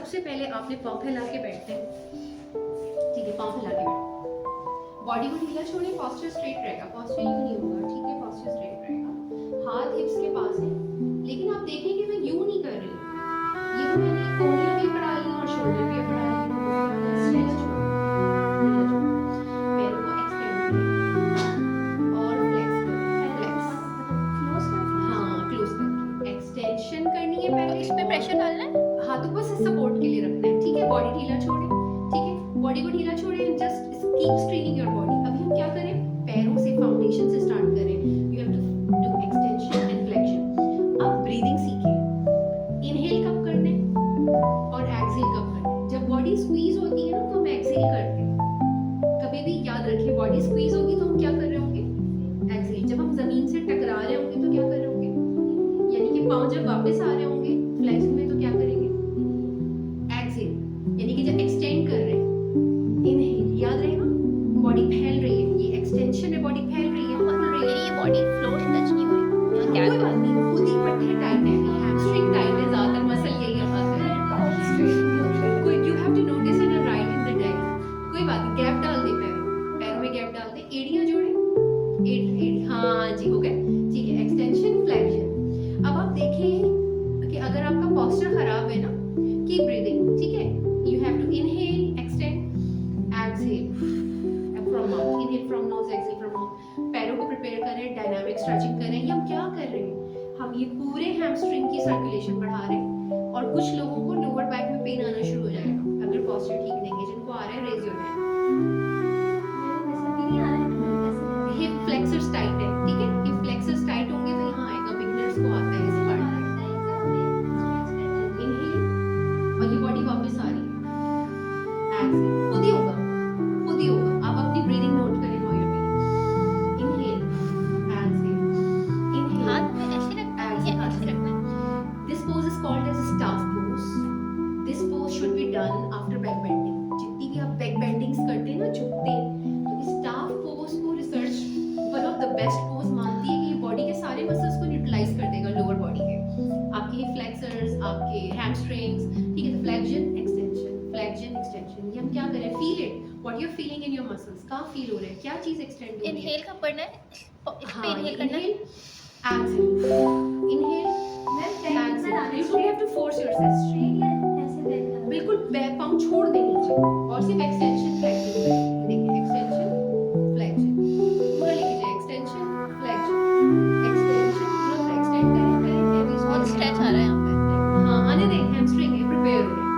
सबसे पहले आपने पाँव फैला के बैठते हैं, ठीक है, पाँव फैला के बैठो, बॉडी को ढीला छोड़िए, पोस्चर स्ट्रेट रहेगा, पोस्चर यूं नहीं होगा, ठीक है, पोस्चर स्ट्रेट रहेगा, हाथ हिप्स के पास है, लेकिन आप देखेंगे मैं यूं नहीं कर रही हूँ, ये तो मैंने कोहनियां भी बढ़ा ली और शोल्डर भी बढ़ा ली, तो उसके बाद स्ट्रेच छोड़ो, ढीला छोड़ो, पैरों को एक्सटेंड करें और फ्लेक्स करें, फ्लेक्स, क्लोज करके, हाँ क्लोज करके, एक्सटेंशन करनी है पहले, इस पे प्रेशर डालना है, हाथों को सपोर्ट के लिए रखना है, ठीक है, बॉडी ढीला छोड़े, ठीक है, बॉडी को ढीला छोड़े, just keep straining your body. अभी हम क्या करें, पैरों से, फाउंडेशन से स्टार्ट करें, you have to do extension and flexion. अब ब्रीदिंग सीखें, इनहेल कब करना है और एक्सहेल कब करना है। जब बॉडी स्क्वीज होती है ना तो हम एक्सहेल करते हैं, कभी भी याद रखिए, बॉडी स्क्वीज होगी तो हम क्या कर रहे होंगे, एक्सहेल। जब हम जमीन से टकरा रहे होंगे तो क्या कर रहे होंगे, यानी कि पाँव जब वापस आ रहे होंगे फ्लेक्शन में तो क्या करेंगे, एक्सहेल, यानी कि जब एक्सटेंड कर रहे हैं, इनहेल, याद रहेगा, बॉडी फैल रही है, ये एक्सटेंशन में बॉडी फैल रही है, फैल रही है, ये बॉडी फ्लोर से टच नहीं हो रही, क्या कोई बात नहीं, खुद ही पट्टे टाइट है, हैमस्ट्रिंग टाइट है, ज्यादातर मसल यही है, कोई you have to notice in right in the deck, कोई बात नहीं, गैप डाल दे, पैरों में गैप डाल दे, एड़ियां जोड़े, एड़ी, हाँ जी, हो गया, ठीक है, एक्सटेंशन फ्लेक्शन। अब आप देखें कि अगर आपका पोस्चर खराब है ना, कीप ब्रीदिंग, ठीक है, you have to inhale, extend, exhale from mouth, inhale from nose, exhale from mouth. पैरों को प्रिपेयर करें, डायनामिक स्ट्रेचिंग करें, ये हम क्या कर रहे हैं, हम ये पूरे हैमस्ट्रिंग की सर्कुलेशन बढ़ा रहे हैं, और कुछ लोगों को लोअर बैक में पेन आना शुरू हो जाएगा अगर पोस्चर ठीक नहीं है, जिनको आ रहा है raise your hand, hip flexors tight है, ठीक है, हिप फ्लेक्सर्स टाइट होंगे तो यहाँ आएगा, बिगनर्स को आता है इस पार्ट में, इनहेल और ये बॉडी वापस आ रही है, एक्सहेल, खुद ही होगा, खुद ही होगा, आप अपनी ब्रीदिंग नोट करें, how you breathing, inhale, exhale, inhale, हाथ में ऐसे रखना है, ये ऐसे रखना है। This pose is called as a staff pose. This pose should be done after back bending. जितनी भी आप back bendings करते हैं ना, झुकते हैं, तो इस staff pose को research one of the best pose मानती है कि ये body के सारे muscles को neutralize कर देगा, lower body के, आपके hip flexors, आपके hamstrings, ठीक है, तो flexion, extension, ये हम क्या करें, feel it, what you're feeling in your muscles, कहाँ feel हो रहा है, क्या चीज़ extend हो रही है, इनहेल कब करना है, इस पे हाँ, इनहेल करना है, exhale, inhale, you don't have to force yourself, बिल्कुल बैक पाँव छोड़ दे नीचे और सिर्फ एक्सटेंशन फ्लेक्शन, देखिए एक्सटेंशन फ्लेक्शन, पूरा लेके जाए, एक्सटेंशन फ्लेक्शन, एक्सटेंशन, पूरा एक्सटेंड करें, बहुत स्ट्रेच आ रहा है यहाँ पे, हाँ, आने दें, हैमस्ट्रिंग है, प्रिपेयर हो रहे हैं,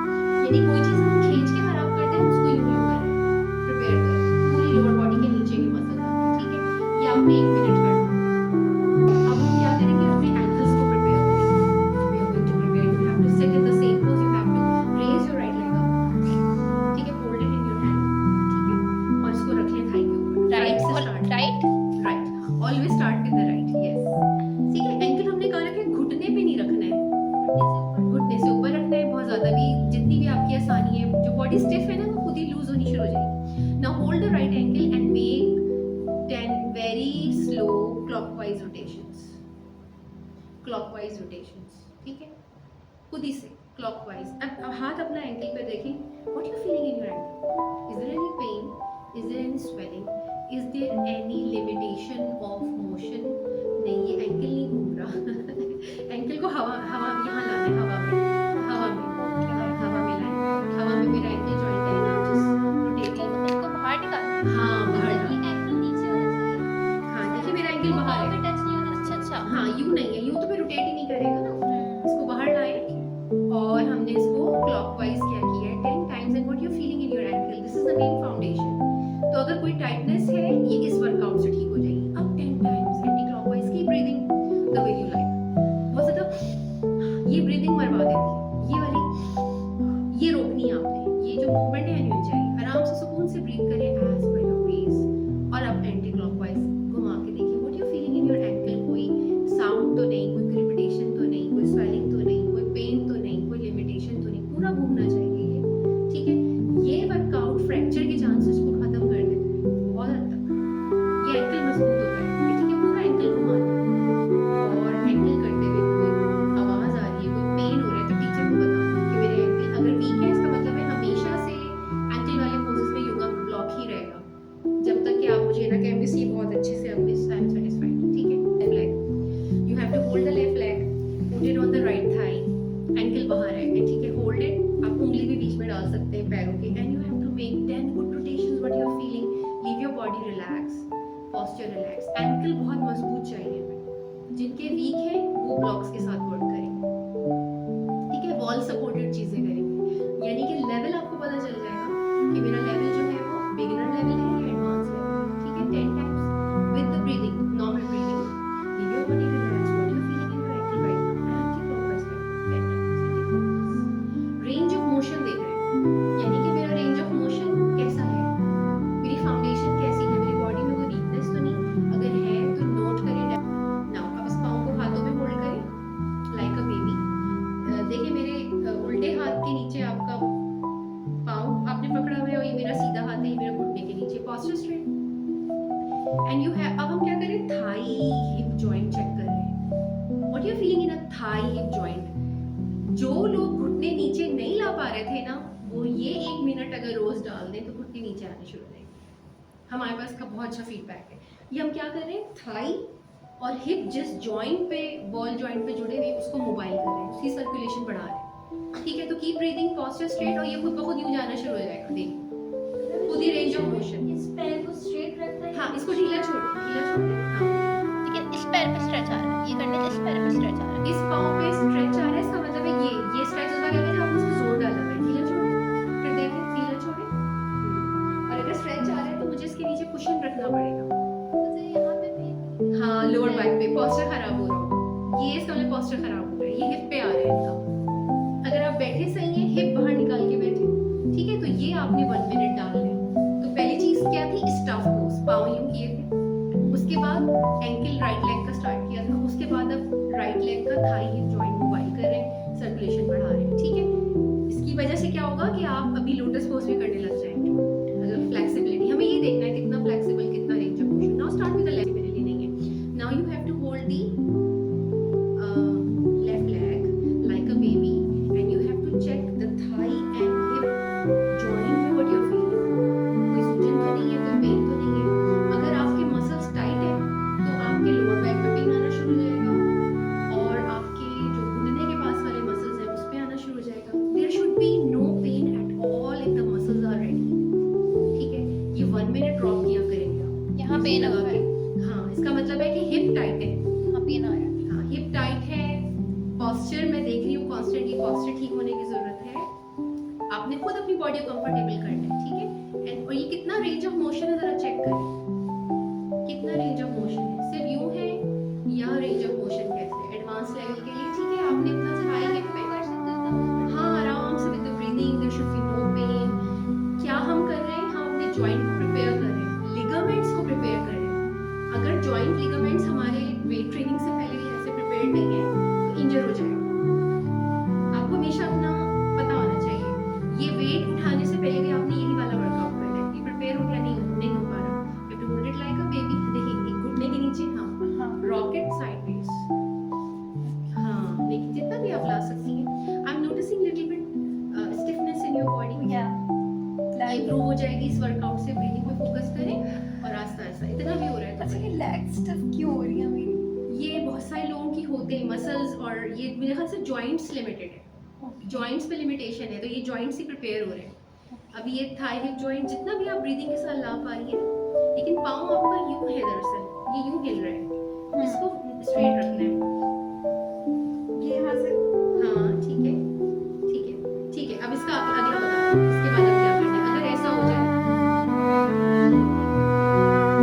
यानी कोई चीज़ हम खींच के खराब करते हैं उसको यूं यूं करें, प्रिपेयर करें, पूरी लोअर बॉडी के नीचे की मसल, ठीक है, ये आपने 1 मिनट करना। अब हम क्या करेंगे, अपने एंकल्स को प्रिपेयर करेंगे, we are going to prepare, you have to sit in the same pose, you have to raise your right leg up, ठीक है, hold it in your hand, ठीक है, और इसको रख लें थाई के ऊपर, राइट से और start, right, right, always start with the right, yes, ठीक है, एंकल हमने कहा रखा है, घुटने पे नहीं रखना है, घुटने से ऊपर रखना है, बहुत ज़्यादा भी, जितनी भी आपकी आसानी है, जो बॉडी स्टिफ है ना वो खुद ही लूज होनी शुरू हो जाएगी। Now hold the right ankle and make 10 very slow clockwise rotations, ठीक है, खुद ही से क्लॉकवाइज। अब हाथ अपना एंकल पे देखें, what you feeling in your ankle, is there any pain, is there any swelling, is there any limitation of motion, नहीं ये एंकल नहीं घूम रहा एंकल को हवा यहाँ लाना है, हवा में लाना, हवा में मेरा एंकल जॉइंट है ना, जस्ट रोटेटिंग, इसको बाहर निकालना, हाँ बाहर लाना, एंकल नीचे होना चाहिए, हाँ देखिए मेरा एंकल बाहर है, टच नहीं होना, अच्छा, हाँ यूं नहीं है, यूं तो फिर रोटेट ही नहीं करेगा ना, इसको बाहर लाए और हमने इसको क्लॉकवाइज क्या किया है 10 times, and what you feeling in your ankle, this is the main foundation. तो अगर कोई टाइटनेस है ये इस वर्कआउट से ठीक हो जाएगी। अब 10 टाइम्स एंटी क्लॉकवाइज की breathing the way you like, बहुत ज़्यादा ये ब्रीदिंग मरवा देती है, ये वाली ये रोकनी है आपने, ये जो मूवमेंट है नहीं होनी चाहिए, आराम से सुकून से ब्रीथ करें एज पर योर पेस, और अब एंटी क्लॉकवाइज घुमा के देखिए, what you feeling in your ankle, कोई साउंड तो नहीं, कोई क्रिपिटेशन तो नहीं, कोई स्वेलिंग तो नहीं, कोई पेन तो नहीं, कोई लिमिटेशन तो नहीं, पूरा घूमना चाहिए ये, ठीक है, ये वर्कआउट फ्रैक्चर के चांसेस को खत्म कर देता है बहुत हद तक, ये एंकल मजबूत होता है, ठीक है, पूरा एंकल घुमाना और एंकल करते हुए कोई आवाज़ आ रही है, कोई पेन हो रहा है तो टीचर को बताना कि मेरे एंकल अगर वीक है posture relax. Ankle बहुत मजबूत चाहिए हमें. जिनके weak है वो blocks के साथ work करेंगे. ठीक है, wall supported चीजें करेंगे. यानी कि level आपको पता चल जाएगा कि मेरा level जो है वो beginner level है या advanced level है. ठीक है, 10 times with the breathing, normal breathing. Leave your body relaxed. What you're feeling in your ankle right now. Anti-clockwise right now. 10 times anti-clockwise. Range of motion देख रहे हैं. यानी कि मेरा range of motion कैसा है, मेरी फाउंडेशन कैसी है, मेरी बॉडी में कोई वीकनेस तो नहीं, अगर है तो नोट करें. नाउ अब इस पाँव को हाथों में होल्ड करें लाइक अ बेबी. देखिए मेरे उल्टे हाथ के नीचे आपका पाँव आपने पकड़ा हुआ है और ये मेरा सीधा हाथ है, ये मेरे घुटने के नीचे. Posture straight. And you have, अब हम क्या करें, थाई हिप जॉइंट चेक कर रहे हैं. What you are feeling in a thigh hip joint. जो लोग घुटने नीचे नहीं ला पा रहे थे ना, वो ये 1 मिनट अगर रोज डाल दें तो घुटने नीचे आने शुरू हो जाएंगे. हमारे पास का बहुत अच्छा फीडबैक है. ये हम क्या कर रहे हैं, थाई और हिप जिस जॉइंट पे, बॉल जॉइंट पे जुड़े हुए उसको मोबाइल कर रहे हैं, उसकी सर्कुलेशन बढ़ा रहे हैं. ठीक है, तो कीप ब्रीदिंग, पोस्चर स्ट्रेट, और ये खुद ब खुद यूं जाना शुरू हो जाएगा. देखिए खुद ही रेंज ऑफ मोशन. इस पैर को स्ट्रेट रखना है. हाँ, इसको ढीला छोड़ दे. हाँ, लेकिन इस पैर पे स्ट्रेच आ रहा है, ये करने से इस पैर पे स्ट्रेच आ रहा है. इस पाँव पे स्ट्रेच आ रहा है, इसका मतलब है ये स्ट्रेच होता है जब आपने इसको जोर डाला हुआ है. ढीला छोड़े, फिर देखें, ढीला छोड़े. और अगर स्ट्रेच आ रहा है तो मुझे इसके नीचे कुशन रखना पड़ेगा. मुझे यहाँ पे पेन. हाँ, लोअर बैक पे पोस्चर खराब हो रहा हो, ये इसका मतलब पोस्चर खराब हो रहा है, ये हिप पे आ रहा है इनका. अगर आप बैठे सही हैं, हिप बाहर निकाल के बैठे, ठीक है, तो ये आपने 1 मिनट डालना है. तो पहली चीज क्या थी, स्टफ पोज, पाँव यूं किए थे. उसके बाद एंकल राइट लेग का स्टार्ट किया था. उसके बाद अब राइट लेग का थाई हिप जॉइंट मोबाइल कर रहे हैं, सर्कुलेशन बढ़ा रहे हैं. ठीक है, इसकी वजह से क्या होगा कि आप अभी लोटस पोज भी करने लग जाएंगे. अगर फ्लेक्सिबिलिटी, हमें ये देखना है कितना फ्लेक्सिबल, कितना range of motion. Now start with the left, मेरे लिए नहीं है. Now you have to hold the left leg like a baby and you have to check the thigh and hip joint में व्हाट यू आर फीलिंग. कोई सूजन तो नहीं है, कोई पेन तो नहीं है. अगर आपके मसल्स टाइट है तो आपके लोअर बैक पे पेन आना शुरू हो जाएगा, और आपके जो घुटने के पास वाले मसल्स हैं उस पे आना शुरू हो जाएगा. There should be no pain at all if the muscles are ready. ठीक है, ये 1 मिनट ड्रॉप किया करेंगे आप. यहाँ पेन आ रहा है. हाँ, इसका मतलब है कि हिप टाइट है. यहाँ पेन आ रहा है. हाँ, हिप टाइट है. पोस्चर मैं देख रही हूँ, कॉन्स्टेंटली पोस्चर ठीक होने की जरूरत है. आपने खुद अपनी बॉडी को कंफर्टेबल करना है. ठीक है, एंड और ये कितना रेंज ऑफ मोशन है जरा चेक करें. कितना रेंज ऑफ मोशन है, सिर्फ यूं है या रेंज ऑफ मोशन कैसे. एडवांस लेवल के लिए ठीक है, आपने अपना थाई हिप पे कर सकते हो. हाँ आराम से with the breathing, there should be no pain. क्या हम कर रहे हैं, हम अपने जॉइंट को प्रिपेयर कर रहे हैं, लिगामेंट्स को प्रिपेयर कर रहे हैं. अगर जॉइंट लिगामेंट्स हमारे वेट ट्रेनिंग से पहले ऐसे प्रिपेयर नहीं है तो इंजर हो जाएगा. आपको हमेशा अपना पता होना चाहिए. ये वेट उठाने से पहले भी आपने यही वाला वर्कआउट करना है. ये प्रिपेयर हो गया, नहीं हो पा रहा, you have to hold it like a baby. देखिए एक घुटने के नीचे, हाँ, रॉकेट साइडवेज. हाँ, लेकिन जितना भी आप ला सकती हैं. I am noticing little bit stiffness in your body. Improve हो जाएगी इस वर्कआउट से. ब्रीदिंग पे फोकस करें और आस्ता आस्ता इतना भी हो रहा है तो अच्छा, ये लेग स्टफ क्यों हो रही है मेरी? ये बहुत सारे लोगों की होते हैं मसल्स, और ये मेरे ख्याल से जॉइंट्स लिमिटेड है. जॉइंट्स पे लिमिटेशन है, तो ये जॉइंट्स ही प्रिपेयर हो रहे हैं. अभी ये थाई हिप जॉइंट जितना भी आप ब्रीदिंग के साथ ला पा रही है, लेकिन पाँव आपका यूं है, दरअसल ये यूं हिल रहा है, इसको स्ट्रेट रखना है. ये यहाँ से. हाँ, ठीक है, ठीक है, ठीक है. अब इसका अगला बता दो, इसके बाद अब क्या करना है. अगर ऐसा हो जाए,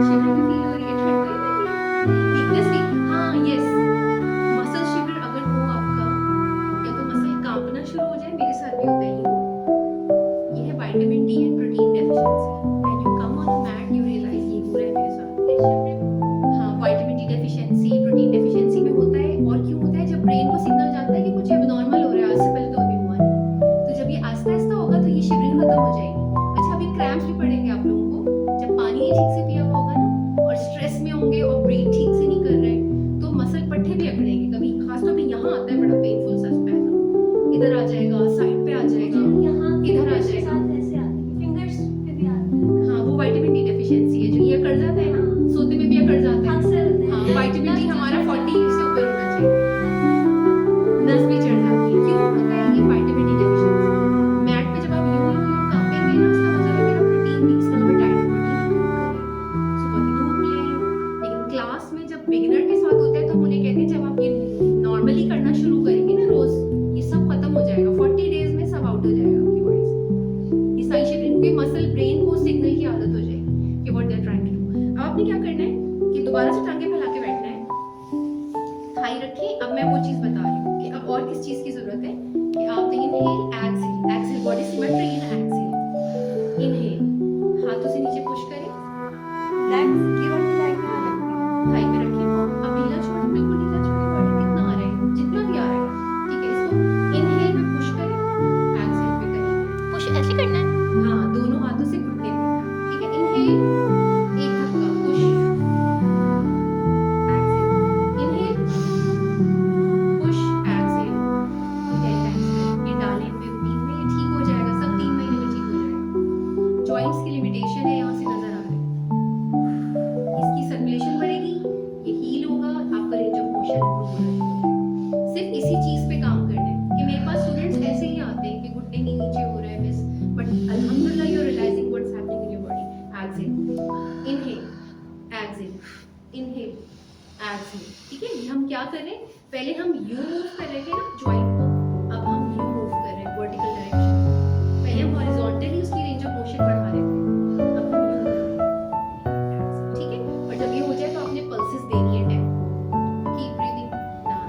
शिवर भी फील हो रही है, ठंड भी लग रही है, वीकनेस भी. हाँ, यस, मसल शिवर अगर हो आपका, या तो मसल कांपना शुरू हो जाए, मेरे साथ भी होता है ये है vitamin D and protein deficiency. When you come on the mat you realise ये हो रहा है मेरे साथ. हाँ, vitamin D deficiency, protein deficiency में होता है. और क्यों होता है, जब ब्रेन को सिग्नल जाता है कि कुछ एबनॉर्मल हो रहा है, आज से पहले तो अभी हुआ नहीं, तो जब ये आहिस्ता आहिस्ता होगा तो ये शिवरिंग खत्म हो जाएगी. अच्छा, अभी क्रैम्प्स भी पड़ेंगे आप लोगों को जब पानी नहीं ठीक से पिया हुआ होगा ना, और स्ट्रेस में होंगे और ब्रेन ठीक से नहीं कर रहे, तो मसल पट्टे भी अकड़ेंगे. कभी खासतौर पे यहाँ आता है बड़ा पेनफुल सा स्पैज़म, इधर आ जाएगा, साइड पे आ जाएगा, यहाँ इधर आ जाएगा. ऐसे आते हैं, फिंगर्स पे भी आते हैं. हाँ, वो विटामिन डी डेफिशिएंसी है, जो ये अकड़ जाता है ना, सोते में भी अकड़ जाता है. अक्सर होते हैं. हाँ, विटामिन डी हमारा 40 से ऊपर होना चाहिए. नस भी चढ़ जाती है. क्यों होता है ये विटामिन डी डेफिशिएंसी? मैट पे जब आप यूं कांपेंगे ना, इसका मतलब है मेरा प्रोटीन, इसका मतलब डाइट प्रोटीन. सुबह की धूप लें, body symmetry in exhale. Inhale, हाथों से नीचे पुश करें, लेग्स की वाली लाइन में रखती थाई पे रखें, अब ढीला छोड़ें, बिल्कुल ढीला छोड़ें, बॉडी कितना आ रहा है, जितना भी आ रहा है, ठीक है। इसको इनहेल में पुश करें, एक्सेल पे करें, पुश ऐसे करना है। हाँ दोनों हाथों से घुटने पे, ठीक है। इनहेल, एक धक्का push, exhale, inhale, push, exhale, 10 times करें। ये डालें पे रूटीन में, ये ठीक हो जाएगा, सब 3 महीने में ठीक हो जाएगा। जॉइंट्स की लिमिटेशन है, यहाँ से नजर आ रहा है। इसकी सर्कुलेशन बढ़ेगी, ये हील होगा, आपका रेंज ऑफ मोशन इंप्रूव होगा। सिर्फ इसी चीज पे काम करना है कि मेरे पास स्टूडेंट्स ऐसे ही आते हैं कि घुटने ही नीचे हो रहा है मिस, बट अल्हम्दुलिल्लाह you are realising what's happening in your body. Exhale, inhale, exhale, inhale, exhale, ठीक है। ये हम क्या कर रहे हैं, पहले हम यू मूव कर रहे थे ना जॉइंट को, अब हम यू मूव कर रहे हैं वर्टिकल डायरेक्शन। पहले हम हॉरिजॉन्टली उसकी रेंज ऑफ मोशन बढ़ा रहे थे, अब हम यू कर रहे हैं, ठीक है। और जब ये हो जाए तो आपने पल्सेस देनी है 10, कीप ब्रीदिंग, 9,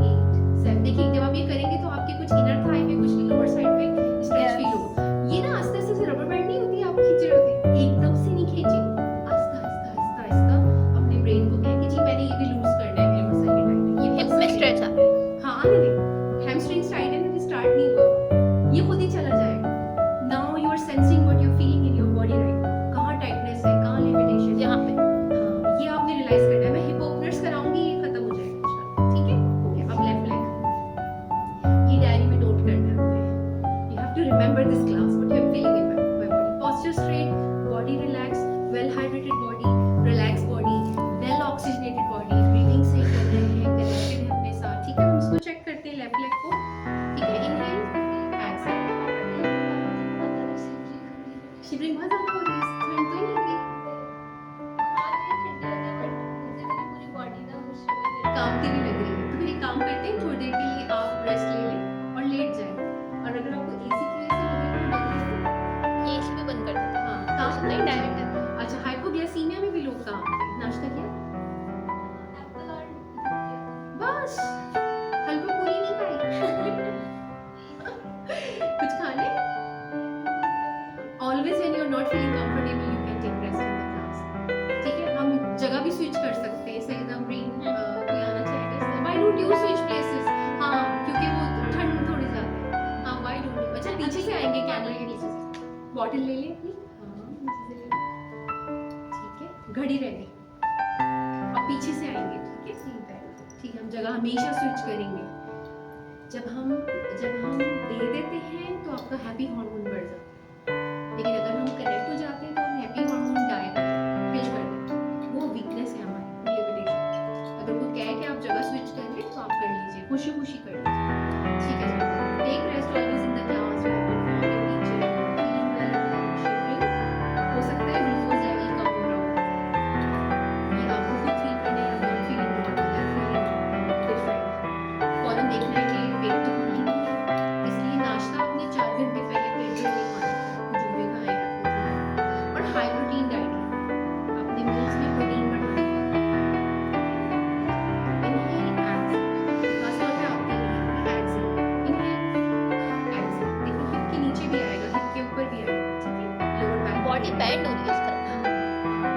8, 7। देखिए जब आप ये करेंगे तो आपके कुछ इनर थाई में, कुछ लोअर साइड पे स्ट्रेच फील होगा। ये ना आस्ते आस्ते से रबर बैंड नहीं होती, आप खींच रहे होते हैं, एकदम से नहीं खींचे, आस्ता आस्ता आस्ता आस्ता अपने ब्रेन को कहें कि जी मैंने ये भी लूज करना है, मेरे मसल ये टाइट है, ये हिप में स्ट्रेच आ रहा है। हाँ आने दें, हैमस्ट्रिंग टाइट है, अभी स्टार्ट नहीं हुआ, ये खुद ही चला जाएगा। Now you are sensing what you are feeling in your body right now, कहाँ टाइटनेस है, कहाँ लिमिटेशन है, यहाँ पे हाँ ये आपने रियलाइज करना है। मैं हिप ओपनर्स कराऊंगी, ये खत्म हो जाएगा इंशाल्लाह, ठीक है। ओके, अब लेफ्ट लेग, ये डायरी में नोट करना है आपने। You have to remember this class, what you are feeling in my body. Posture straight, body relax, well hydrated body, relax body, well oxygenated body, breathing सही कर रहे हैं, कनेक्टेड है अपने साथ, ठीक है। हम इसको चेक करते हैं लेफ्ट लेग को, ठीक है। इनहेल, एक्सेल, शिवरिंग बहुत ज्यादा हो रही है, ठंड तो नहीं लग रही, कांपती भी लग रही है। तो फिर एक काम करते हैं, थोड़ी देर के लिए आप रेस्ट ले लें और लेट जाएं। और अगर आपको एसी की वजह से लगे तो ये इसी में बंद कर देते हैं। हाँ काम नहीं, नहीं direct डायरेक्ट। अच्छा, हाइपोग्लाइसीमिया में भी लोग काम करते हैं। नाश्ता किया? बस हलवा पूरी नहीं खाई। कुछ खा ले। Always when you are not feeling comfortable, you can take rest in the class. ठीक है, हम जगह भी स्विच कर सकते हैं। सही ग्रीन कोई आना चाहेगा? Why don't you switch places? हाँ, क्योंकि वो ठंड थोड़ी ज्यादा है। हाँ, why don't you? अच्छा पीछे से आएंगे कैमरे के पीछे से। बॉटल ले लें अपनी। हाँ, पीछे से ले लें। ठीक है, घड़ी रह गई। अब पीछे से आएंगे, ठीक है? ठीक है, हम जगह हमेशा स्विच करेंगे। जब हम दे देते हैं तो आपका हैप्पी हार्मोन बढ़ जाता है, लेकिन अगर हम कनेक्ट हो जाते हैं तो हम हैप्पी हार्मोन डाई किल कर देते हैं। वो वीकनेस है हमारी, लिमिटेशन। अगर कोई कहे कि आप जगह स्विच कर लें तो आप कर लीजिए, खुशी खुशी कर लीजिए, ठीक है। Take rest always in the class, you have to follow your teacher, feeling well, shivering. हो सकता है ग्लूकोज लेवल कम हो रहा हो, ये आपको खुद फील करना है, not feeling good, feeling different. फौरन देखना है कि वेट तो बढ़ी नहीं है, इसलिए नाश्ता आपने 4 घंटे पहले पेट में नहीं खाना, जो भी खाएं रखो। और हाई प्रोटीन डाइट है, अपने मील्स में प्रोटीन बढ़ाना है। इनहेल, एक्सेल, खास तौर पे आपके लिए एक्सेल, इनहेल, एक्सेल। देखो हिप के नीचे भी आएगा, हिप के ऊपर भी आएगा, ठीक है। लोअर बैक बॉडी बैंड हो रही है इस तरह।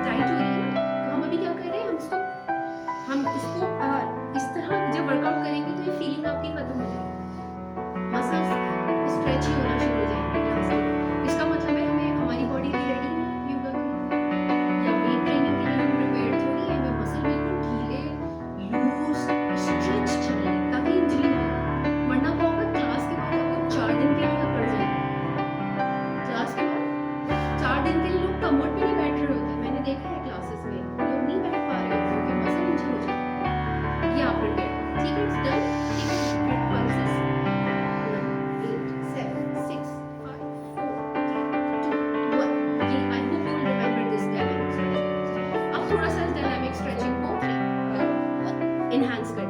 टाइट हो रही है ना, तो हम अभी क्या कर रहे हैं, हम इसको इस तरह जब वर्कआउट करेंगे तो ये फीलिंग आपकी खत्म हो जाएगी, मसल्स स्ट्रेच ही होना शुरू हो जाएंगे यहाँ से। इसका मतलब है हमें हमारी बॉडी भी रेडी है योगा के लिए, या वेट ट्रेनिंग के लिए हम प्रिपेयर्ड थोड़ी है। हमें मसल बिल्कुल ढीले, लूज, स्ट्रेच चाहिए ताकि इंजरी ना हो, वरना क्या होगा, क्लास के बाद आपको 4 दिन के लिए अकड़ जाएगा। क्लास के बाद 4 दिन के लिए लोग कमोड पे नहीं बैठ रहे होते, मैंने देखा है क्लासेस में लोग नहीं बैठ पा रहे होते क्योंकि मसल इंजरी हो जाती है। ये आप प्रिपेयर, ठीक है, इट्स डन, ठीक है। Repeat pulses, 8, 7, 6, 5, 4, 3, 2, 1। ये I hope you will remember this dynamic stretching. अब थोड़ा सा इस डायनामिक स्ट्रेचिंग को एनहांस कर